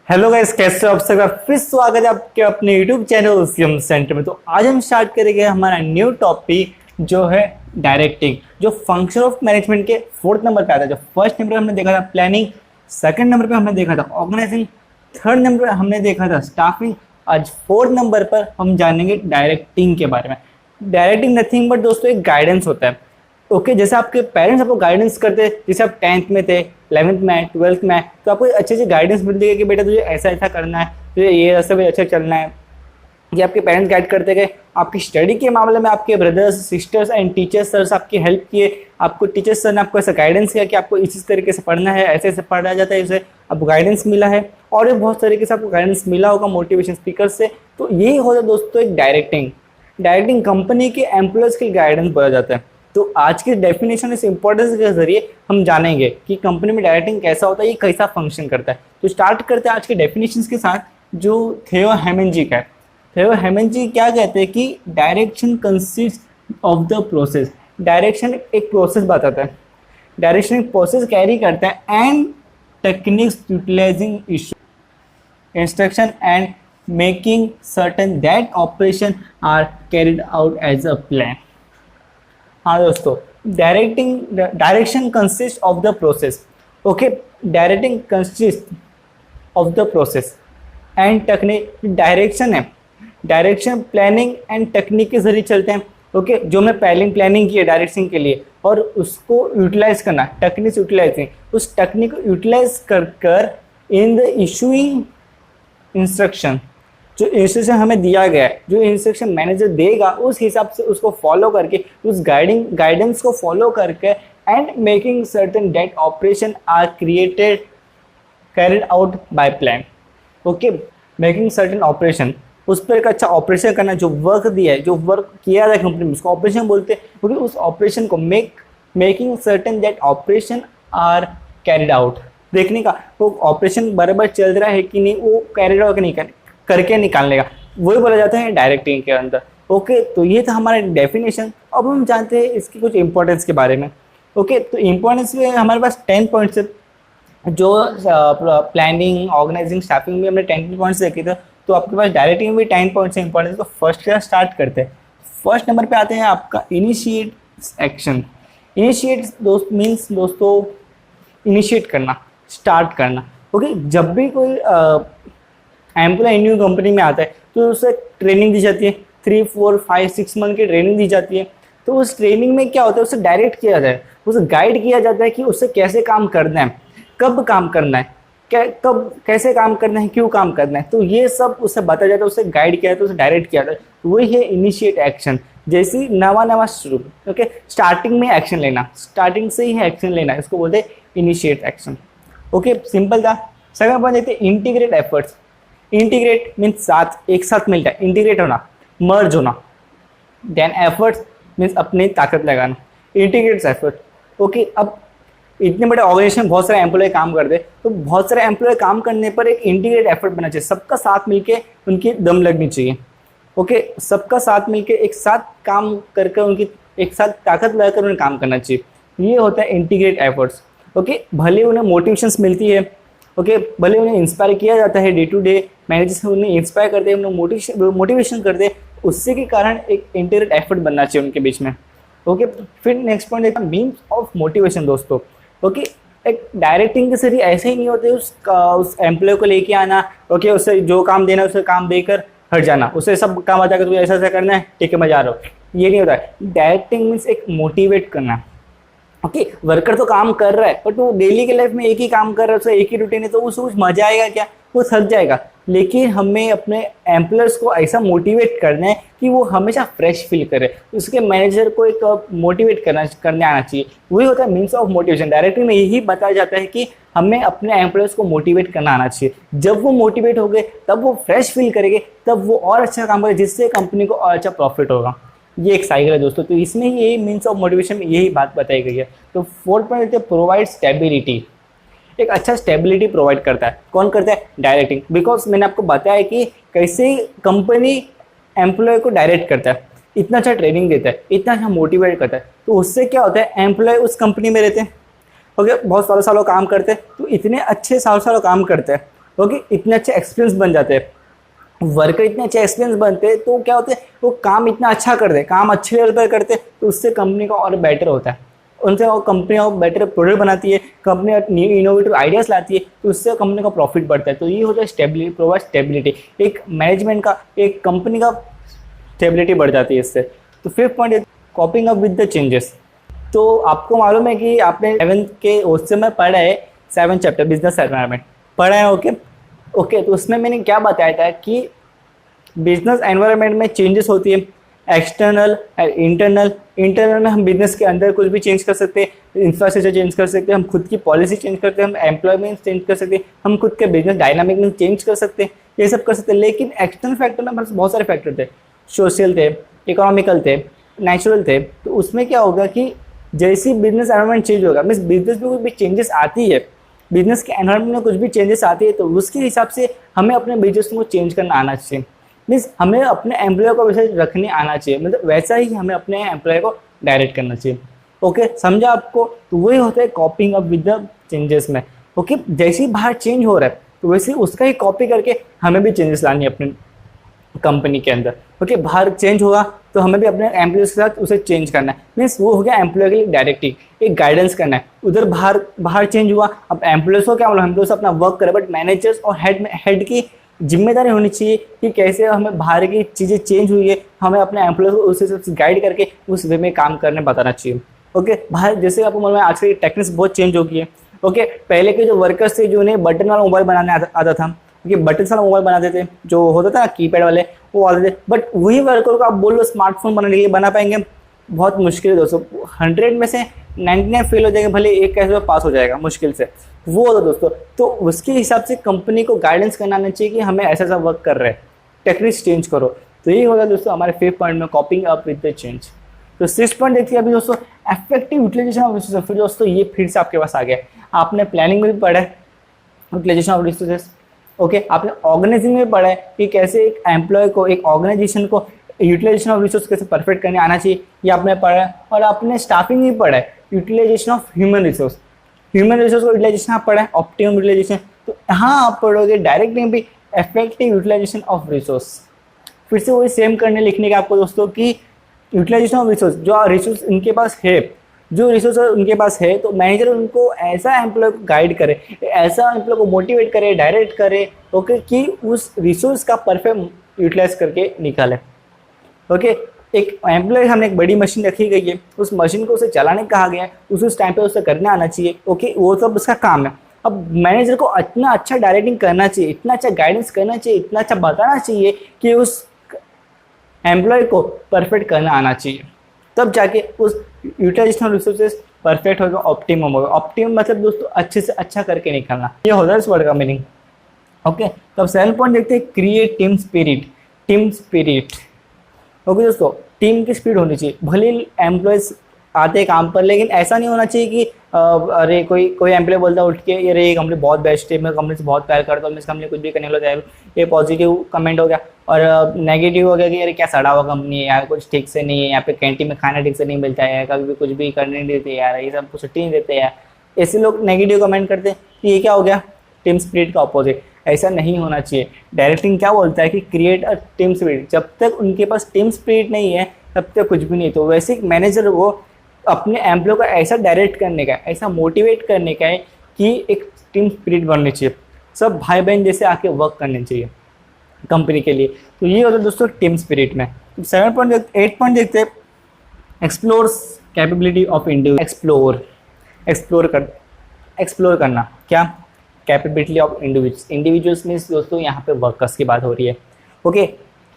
Hello guys, कैसे हो आप सब? फिर स्वागत है आपके अपने यूट्यूब चैनल सीएम सेंटर में। तो आज हम स्टार्ट करेंगे हमारा न्यू टॉपिक जो है डायरेक्टिंग, जो फंक्शन ऑफ मैनेजमेंट के फोर्थ नंबर पे आता है। जो फर्स्ट नंबर पे हमने देखा था प्लानिंग, सेकंड नंबर पे हमने देखा था ऑर्गेनाइजिंग, थर्ड नंबर पे हमने देखा था स्टाफिंग। आज फोर्थ नंबर पर हम जानेंगे डायरेक्टिंग के बारे में। डायरेक्टिंग नथिंग बट दोस्तों एक गाइडेंस होता है। ओके जैसे आपके पेरेंट्स आपको गाइडेंस करते हैं, जैसे आप 10th में थे, 11th में, 12th में, तो आपको अच्छे से गाइडेंस मिलती है कि बेटा तुझे ऐसा ऐसा करना है, तुझे ये ऐसा भी अच्छा चलना है। ये आपके पेरेंट्स गाइड करते गए। आपकी स्टडी के मामले में आपके brothers sisters and teachers sirs आपकी हेल्प किए। आपको टीचर्स सर ने आपको ऐसा गाइडेंस किया कि आपको इस तरीके से पढ़ना है, ऐसे ऐसे पढ़ा जाता है, इसे आपको गाइडेंस मिला है। और भी बहुत तरीके से आपको गाइडेंस मिला होगा मोटिवेशन स्पीकर से। तो यही होता है दोस्तों एक डायरेक्टिंग। डायरेक्टिंग कंपनी के एम्प्लॉयज़ के गाइडेंस बोला जाता है। तो आज की डेफिनेशन इस इंपॉर्टेंस के जरिए हम जानेंगे कि कंपनी में डायरेक्टिंग कैसा होता है, ये कैसा फंक्शन करता है। तो स्टार्ट करते हैं आज के डेफिनेशन के साथ, जो थियो हेमन जी का है। थियो हेमन जी क्या कहते हैं कि direction consist of the process. Direction एक प्रोसेस बताता है, डायरेक्शन एक प्रोसेस कैरी करता है and techniques utilising issue instruction and making certain that operation are carried out as a plan. हाँ दोस्तों, direction consist of the process. Okay, directing consist of the process and technique. Direction है, direction planning and technique के जरिए चलते हैं। Okay, जो मैं पहले प्लानिंग की है डायरेक्शन के लिए और उसको यूटिलाइज करना, टेक्निक्स यूटिलाइजिंग, उस टेक्निक को यूटिलाइज कर इन द इशूइंग इंस्ट्रक्शन। जो इंस्ट्रक्शन हमें दिया गया है, जो इंस्ट्रक्शन मैनेजर देगा, उस हिसाब से उसको फॉलो करके, उस गाइडेंस को फॉलो करके and making certain that operation are carried out by plan. Okay, making certain operation, उस पर एक अच्छा ऑपरेशन करना। जो वर्क दिया है, जो वर्क किया जाए कंपनी में, उसको ऑपरेशन बोलते हैं। क्योंकि उस ऑपरेशन को making certain that operation are carried out, देखने का वो ऑपरेशन बराबर चल रहा है कि नहीं, वो कैरिड आउट नहीं करके निकालने का, वही बोला जाता है डायरेक्टिंग के अंदर। ओके, तो ये था हमारा डेफिनेशन। अब हम जानते हैं इसकी कुछ इंपॉर्टेंस के बारे में। ओके, तो इंपॉर्टेंस में हमारे पास 10 पॉइंट्स है। जो प्लानिंग, ऑर्गेनाइजिंग, स्टाफिंग में हमने 10 पॉइंट्स देखे थे, तो आपके पास डायरेक्टिंग में भी 10 पॉइंट्स है इंपॉर्टेंस। तो फर्स्ट का स्टार्ट करते हैं। फर्स्ट नंबर पे आते हैं आपका इनिशिएट एक्शन। इनिशिएट मीन्स दोस्तों इनिशिएट करना, स्टार्ट करना। ओके, जब भी कोई एम्प्लॉय न्यू कंपनी में आता है तो उसे ट्रेनिंग दी जाती है, 3, 4, 5, 6 मंथ की ट्रेनिंग दी जाती है। तो उस ट्रेनिंग में क्या होता है, उसे डायरेक्ट किया जाए, उसे गाइड किया जाता है कि उसे कैसे काम करना है, कब काम करना है, कब कैसे काम करना है, क्यों काम करना है। तो ये सब उसे बताया जाता है, उसे गाइड किया जाता है, उसे डायरेक्ट किया जाता है। वही है इनिशिएट एक्शन। जैसे नवा शुरू, ओके, स्टार्टिंग में एक्शन लेना, स्टार्टिंग से ही एक्शन लेना, इसको बोलते हैं इनिशिएट एक्शन। ओके, सिंपल था। सेकंड पॉइंट देखते हैं इंटीग्रेट एफर्ट्स। इंटीग्रेट मीन्स साथ, एक साथ मिलता है, इंटीग्रेट होना, मर्ज होना। देन एफर्ट्स मीन्स अपनी ताकत लगाना, इंटीग्रेट्स एफर्ट। ओके, अब इतने बड़े ऑर्गेनाइजेशन बहुत सारे एम्प्लॉय काम करते हैं, तो बहुत सारे एम्प्लॉय काम करने पर एक इंटीग्रेट एफर्ट बनना चाहिए। सबका साथ मिलके उनकी दम लगनी चाहिए। ओके, सबका साथ मिलके एक साथ काम करके उनकी एक साथ ताकत लगाकर उन्हें काम करना चाहिए। ये होता है इंटीग्रेट एफर्ट्स। ओके, भले उन्हें मोटिवेशंस मिलती है, ओके, भले उन्हें इंस्पायर किया जाता है, डे टू डे मैनेजर्स उन्हें इंस्पायर करते हैं, उन्हें मोटिवेशन करते हैं, उससे के कारण एक इंटीग्रेट एफर्ट बनना चाहिए उनके बीच में। ओके, फिर नेक्स्ट पॉइंट देखा मीन्स ऑफ मोटिवेशन दोस्तों। ओके, एक डायरेक्टिंग के जरिए ऐसे ही नहीं होते उस एम्प्लॉय को लेके आना, ओके, उसे जो काम देना उसे काम देकर हट जाना, उसे सब काम आता है, तुझे ऐसा ऐसा करना है, ठीक है मैं जा रहा हूँ, ये नहीं होता है। डायरेक्टिंग मीन्स एक मोटिवेट करना। ओके, वर्कर तो काम कर रहा है बट वो डेली के लाइफ में एक ही काम कर रहा है, उसका एक ही रूटीन है, तो उसको कुछ मजा आएगा क्या, वो थक जाएगा। लेकिन हमें अपने एम्प्लॉयर्स को ऐसा मोटिवेट करना है कि वो हमेशा फ्रेश फील करे, उसके मैनेजर को एक मोटिवेट करने आना चाहिए। वही होता है मीन्स ऑफ मोटिवेशन। डायरेक्टली में यही बताया जाता है कि हमें अपने एम्प्लॉयर्स को मोटिवेट करना आना चाहिए। जब वो मोटिवेट हो गए, तब वो फ्रेश फील करेंगे, तब वो और अच्छा काम करेंगे, जिससे कंपनी को और अच्छा प्रॉफिट होगा। ये एक साइकिल है दोस्तों। तो इसमें ही यही मीन्स ऑफ मोटिवेशन में यही बात बताई गई है। तो फोर्थ पॉइंट देते हैं प्रोवाइड स्टेबिलिटी। एक अच्छा स्टेबिलिटी प्रोवाइड करता है। कौन करता है? डायरेक्टिंग। बिकॉज मैंने आपको बताया कि कैसे कंपनी एम्प्लॉय को डायरेक्ट करता है, इतना अच्छा ट्रेनिंग देता है, इतना अच्छा मोटिवेट करता है, तो उससे क्या होता है, एम्प्लॉय उस कंपनी में रहते हैं, ओके, बहुत सालों सालों काम करते हैं, तो इतने अच्छे सालों सालों काम करते हैं ओके, इतने अच्छे एक्सपीरियंस बन जाते हैं, वर्कर इतने अच्छे एक्सपीरियंस बनते हैं, तो क्या होता है वो काम इतना अच्छा करते हैं, काम अच्छे लेवल पर करते हैं, तो उससे कंपनी का और बेटर होता है, उनसे वो कंपनी और बेटर प्रोडक्ट बनाती है, कंपनी न्यू इनोवेटिव आइडियाज़ लाती है, तो उससे कंपनी का प्रॉफिट बढ़ता है। तो ये होता है स्टेबिलिटी, प्रोवाइड स्टेबिलिटी, एक मैनेजमेंट का, एक कंपनी का स्टेबिलिटी बढ़ जाती है इससे। तो fifth point, कॉपिंग up with the changes. तो आपको मालूम है कि आपने 7th के उस समय पढ़ा है 7th चैप्टर बिजनेस एनवायरनमेंट पढ़ा है। ओके, तो उसमें मैंने क्या बताया था कि बिजनेस एनवायरनमेंट में चेंजेस होती है, एक्सटर्नल और इंटरनल। इंटरनल में हम बिजनेस के अंदर कुछ भी चेंज कर सकते हैं, इंफ्रास्ट्रक्चर चेंज कर सकते हैं, हम खुद की पॉलिसी चेंज करते हैं, हम एम्प्लॉयमेंट चेंज कर सकते हैं, हम खुद के बिजनेस डायनामिक में चेंज कर सकते हैं, ये सब कर सकते हैं। लेकिन एक्सटर्नल फैक्टर में हमारे बहुत सारे फैक्टर थे, सोशल थे, इकोनॉमिकल थे, नेचुरल थे। तो उसमें क्या होगा कि जैसे ही बिजनेस एनवायरनमेंट चेंज होगा, मीन्स बिजनेस में कुछ भी चेंजेस आती है, बिजनेस के एनवायरनमेंट में कुछ भी चेंजेस आती है, तो उसके हिसाब से हमें अपने बिजनेस को चेंज करना आना चाहिए। मीन्स हमें अपने एम्प्लॉय को वैसे रखने आना चाहिए, मतलब वैसा ही हमें अपने एम्प्लॉय को डायरेक्ट करना चाहिए। ओके, समझा आपको? तो वही होता है कॉपिंग अप विद द चेंजेस में। ओके, जैसे ही बाहर चेंज हो रहा है, तो वैसे ही उसका ही कॉपी करके हमें भी चेंजेस लानी है अपने कंपनी के अंदर। ओके, बाहर चेंज होगा तो हमें भी अपने एम्प्लॉय के साथ उसे चेंज करना है। मीन्स वो हो गया एम्प्लॉय के लिए डायरेक्टली एक गाइडेंस करना है। उधर बाहर चेंज हुआ, अब एम्प्लॉयज़ को क्या बोला, एम्प्लॉयज़ अपना वर्क करे, बट मैनेजर्स और हेड की जिम्मेदारी होनी चाहिए कि कैसे हमें बाहर की चीज़ें चेंज हुई है, हमें अपने एम्प्लॉयज़ को उस हिसाब से गाइड करके उस वे में काम करने बताना चाहिए। ओके, बाहर जैसे आपको मालूम है आजकल टेक्निक्स बहुत चेंज हो गई है। ओके, पहले के जो वर्कर्स थे, जो उन्हें बटन वाला मोबाइल बनाने आता था, क्योंकि बटन वाला मोबाइल बनाते थे, जो होता था ना कीपैड वाले, वो आते थे। बट वही वर्कर को आप बोल लो स्मार्टफोन बनाने के लिए, बना पाएंगे? बहुत मुश्किल है दोस्तों। 100 में से 99 फेल हो जाएंगे, भले एक कैसे पास हो जाएगा मुश्किल से, वो होता दोस्तों। तो उसके हिसाब से कंपनी को गाइडेंस करना आना चाहिए कि हमें ऐसा ऐसा वर्क कर रहे हैं, टेक्निक्स चेंज करो। तो यही होगा दोस्तों हमारे 5th पॉइंट में, कॉपिंग अप विद द चेंज। तो 6th पॉइंट देखिए अभी दोस्तों, इफेक्टिव यूटिलाइजेशन ऑफ रिसोर्सेज। फिर दोस्तों ये फिर से आपके पास आ गया, आपने प्लानिंग में भी पढ़ा है यूटिलाइजेशन ऑफ रिसोर्सेज। ओके, आपने ऑर्गेनाइजिंग में पढ़ा है कि कैसे एक एम्प्लॉय को, एक ऑर्गेनाइजेशन को यूटिलाइजेशन ऑफ रिसोर्स कैसे परफेक्ट करने आना चाहिए, ये आपने पढ़ा है। और आपने स्टाफिंग में पढ़ा है यूटिलाइजेशन ऑफ ह्यूमन रिसोर्स को यूटिलाइजेशन आप पढ़ा है, ऑप्टिमम यूटिलाइजेशन। तो यहाँ आप पढ़ोगे डायरेक्ट नहीं भी इफेक्टिव यूटिलाइजेशन ऑफ रिसोर्स। फिर से वही सेम करने लिखने का आपको दोस्तों कि यूटिलाइजेशन ऑफ रिसोर्स, जो रिसोर्स उनके पास है, जो रिसोर्स उनके पास है, तो मैनेजर उनको ऐसा एम्प्लॉय को गाइड करे, ऐसा एम्प्लॉय को मोटिवेट करे, डायरेक्ट करे, ओके, कि उस रिसोर्स का परफेक्ट यूटिलाइज करके निकाले। ओके, एक एम्प्लॉय, हमने एक बड़ी मशीन रखी गई है, उस मशीन को उसे चलाने कहा गया है, उस टाइम पे उसे करने आना चाहिए। ओके, वो सब उसका काम है। अब मैनेजर को इतना अच्छा डायरेक्टिंग करना चाहिए, इतना अच्छा गाइडेंस करना चाहिए, इतना अच्छा बताना चाहिए कि उस एम्प्लॉय को परफेक्ट करना आना चाहिए, तब जाके उस यूटिलाइजेशन ऑफ रिसोर्सेज परफेक्ट होगा, ऑप्टिमम होगा। ऑप्टिमम मतलब दोस्तों अच्छे से अच्छा करके निकालना, ये होता है इस वर्ड का मीनिंग। ओके, तो अब 7 पॉइंट देखते हैं, create team spirit. Team spirit, okay दोस्तों, टीम की स्पीड होनी चाहिए। भले एम्प्लॉयज़ आते हैं काम पर, लेकिन ऐसा नहीं होना चाहिए कि अरे कोई एम्प्लॉय बोलता है उठ के, अरे ये कंपनी बहुत बेस्ट है, मैं कंपनी से बहुत प्यार करता हूँ, मैं इस कंपनी कुछ भी करने लगा है, ये पॉजिटिव कमेंट हो गया। और नेगेटिव हो गया कि अरे क्या सड़ा हुआ कंपनी है यार, कुछ ठीक से नहीं है, यहाँ पे कैंटीन में खाना ठीक से नहीं मिलता है, कभी भी कुछ भी करने नहीं देते यार, ये सब कुछ छुट्टी नहीं देते यार, ऐसे लोग नेगेटिव कमेंट करते हैं। तो ये क्या हो गया, टीम स्पिरिट का अपोजिट। ऐसा नहीं होना चाहिए। डायरेक्टिंग क्या बोलता है कि क्रिएट अ टीम स्पिरिट। जब तक उनके पास टीम स्पिरिट नहीं है तब तक कुछ भी नहीं। तो वैसे मैनेजर को अपने एम्प्लॉय को ऐसा डायरेक्ट करने का, ऐसा मोटिवेट करने का है कि एक टीम स्पिरिट बननी चाहिए, सब भाई बहन जैसे आके वर्क करने चाहिए कंपनी के लिए। तो ये होता है दोस्तों टीम स्पिरिट में। 8 पॉइंट देखते हैं, explores capability of individual. Explore करना, क्या कैपेबिलिटी ऑफ इंडिविजुअल्स मीन्स दोस्तों यहाँ पे वर्कर्स की बात हो रही है। ओके,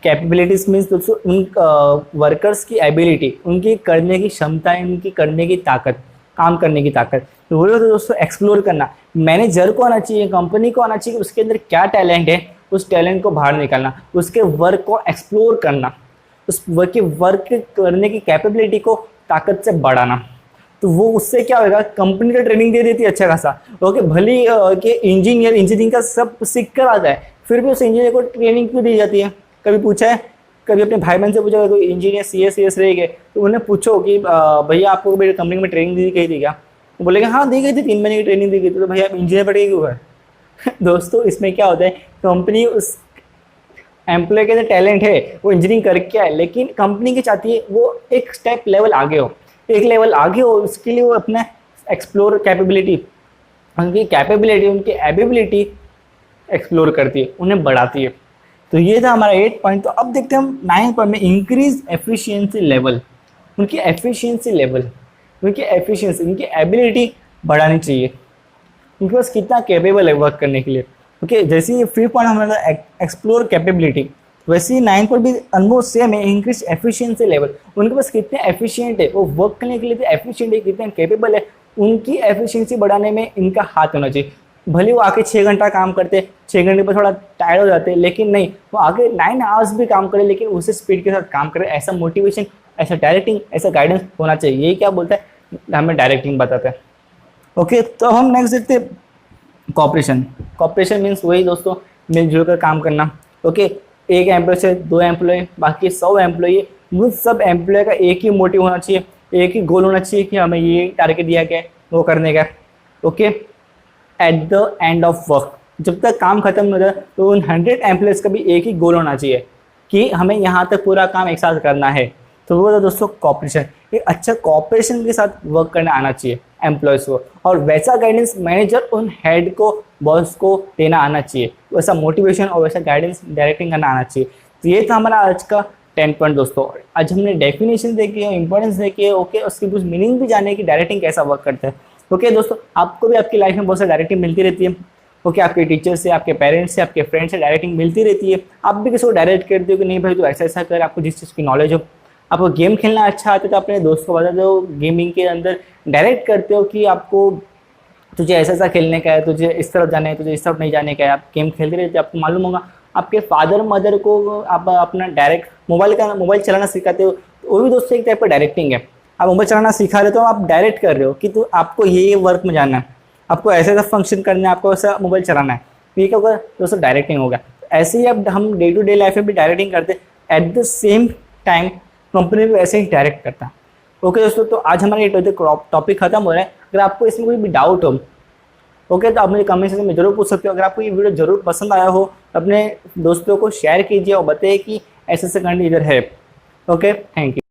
कैपेबिलिटीज मीन्स दोस्तों उन वर्कर्स की एबिलिटी, उनकी करने की क्षमता, उनकी करने की ताकत, काम करने की ताकत। तो वो तो दोस्तों एक्सप्लोर करना, मैनेजर को आना चाहिए, कंपनी को आना चाहिए कि उसके अंदर क्या टैलेंट है, उस टैलेंट को बाहर निकालना, उसके वर्क को एक्सप्लोर करना, उस वर्क करने की कैपेबिलिटी को ताकत से बढ़ाना। तो वो उससे क्या होगा, कंपनी का ट्रेनिंग दे देती है अच्छा खासा। ओके, भली कि इंजीनियरिंग का सब सीख कर आता है, फिर भी उस इंजीनियर को ट्रेनिंग क्यों दी जाती है? कभी पूछा है, कभी अपने भाई बहन से पूछा, कोई इंजीनियर CS रह गए तो उन्हें पूछो कि भैया आपको मेरी कंपनी में ट्रेनिंग दी गई थी क्या? वो बोलेगा हाँ दी गई थी, 3 महीने की ट्रेनिंग दी गई थी। तो भैया आप इंजीनियर पढ़ के क्यों है? दोस्तों इसमें क्या होता है, कंपनी उस एम्प्लॉय के अंदर टैलेंट है, वो इंजीनियरिंग करके आए, लेकिन कंपनी की चाहती है वो एक स्टेप लेवल आगे हो, एक लेवल आगे हो, उसके लिए वो अपना एक्सप्लोर कैपेबिलिटी, उनकी एबिलिटी एक्सप्लोर करती है, उन्हें बढ़ाती है। तो ये था हमारा 8 पॉइंट। तो अब देखते हैं हम 9 पॉइंट में, इंक्रीज एफिशिएंसी लेवल। उनकी एफिशिएंसी लेवल, उनकी एफिशिएंसी, उनकी एबिलिटी बढ़ानी चाहिए, उनके पास कितना कैपेबल है वर्क करने के लिए। ओके, जैसे ये 5 पॉइंट हमारा एक्सप्लोर कैपेबिलिटी, वैसे ही 9 पर भी ऑलमोस्ट सेम है, इंक्रीज एफिशिएंसी लेवल। उनके पास कितने एफिशिएंट है, वो वर्क करने के लिए एफिशिएंट है, कितने कैपेबल है, उनकी एफिशिएंसी बढ़ाने में इनका हाथ होना चाहिए। भले वो आके 6 घंटा काम करते, 6 घंटे पर थोड़ा टायर्ड हो जाते, लेकिन नहीं, वो आगे 9 आवर्स भी काम करे, लेकिन उसी स्पीड के साथ काम करे। ऐसा मोटिवेशन, ऐसा डायरेक्टिंग, ऐसा गाइडेंस होना चाहिए। यही क्या बोलता है, हमें डायरेक्टिंग बताता है। ओके, तो हम नेक्स्ट देखते हैं कॉपरेशन। कॉपरेशन मीन्स वही दोस्तों, मिलजुल कर काम करना। ओके, एक एम्प्लॉय से 2 एम्प्लॉय, बाकी 100 एम्प्लॉय, वो सब एम्प्लॉय का एक ही मोटिव होना चाहिए, एक ही गोल होना चाहिए कि हमें ये टारगेट दिया गया है, वो करने का। Okay, at the end of work, जब तक काम खत्म हो जाए, तो उन 100 एम्प्लॉयज़ का भी एक ही गोल होना चाहिए कि हमें यहाँ तक पूरा काम एक साथ करना है। तो वो था दोस्तों कॉपरेशन। एक अच्छा कॉपरेशन के साथ वर्क करना आना चाहिए एम्प्लॉयज़ को, और वैसा गाइडेंस मैनेजर उन हेड को, बॉस को देना आना चाहिए, वैसा मोटिवेशन और वैसा गाइडेंस डायरेक्टिंग करना आना चाहिए। तो ये था हमारा आज का 10 पॉइंट दोस्तों। आज हमने डेफिनेशन देखी है, इंपॉर्टेंस देखी है, ओके, उसकी कुछ मीनिंग भी जाने कि डायरेक्टिंग कैसा वर्क करता है। ओके दोस्तों, आपको भी आपकी लाइफ में बहुत सारी डायरेक्टिंग मिलती रहती है। ओके, आपके टीचर से, आपके पेरेंट्स से, आपके फ्रेंड्स से डायरेक्टिंग मिलती रहती है। आप भी किसी को डायरेक्ट करते हो कि नहीं भाई तू ऐसा ऐसा कर, आपको जिस चीज़ की नॉलेज हो। आपको गेम खेलना अच्छा आता है तो अपने दोस्त को बताते हो, गेमिंग के अंदर डायरेक्ट करते हो कि आपको तुझे ऐसा ऐसा खेलने का है, तुझे इस तरफ जाना है, तुझे इस तरफ नहीं जाने का है। आप गेम खेलते रहते, आपको मालूम होगा। आपके फादर मदर को आप अपना डायरेक्ट मोबाइल चलाना सिखाते हो, तो वो भी दोस्तों एक टाइप का डायरेक्टिंग है। आप मोबाइल चलाना सिखा रहे हो तो आप डायरेक्ट कर रहे हो कि तो आपको ये वर्क में जाना है, आपको ऐसा ऐसा फंक्शन करना है, आपको ऐसा मोबाइल चलाना है। तो ये क्या होगा दोस्तों, डायरेक्टिंग होगा। ऐसे ही अब हम डे टू डे लाइफ में भी डायरेक्टिंग करते हैं, at the same time company भी वैसे ही डायरेक्ट करता है। ओके दोस्तों, तो आज हमारा ये टॉपिक खत्म हो रहा है। अगर आपको इसमें कोई भी डाउट हो, ओके, तो आप मुझे कमेंट सेक्शन में जरूर पूछ सकते हो। अगर आपको ये वीडियो जरूर पसंद आया हो, अपने दोस्तों को शेयर कीजिए और बताइए कि ऐसे ऐसे कंटेंट इधर है। Okay, thank you.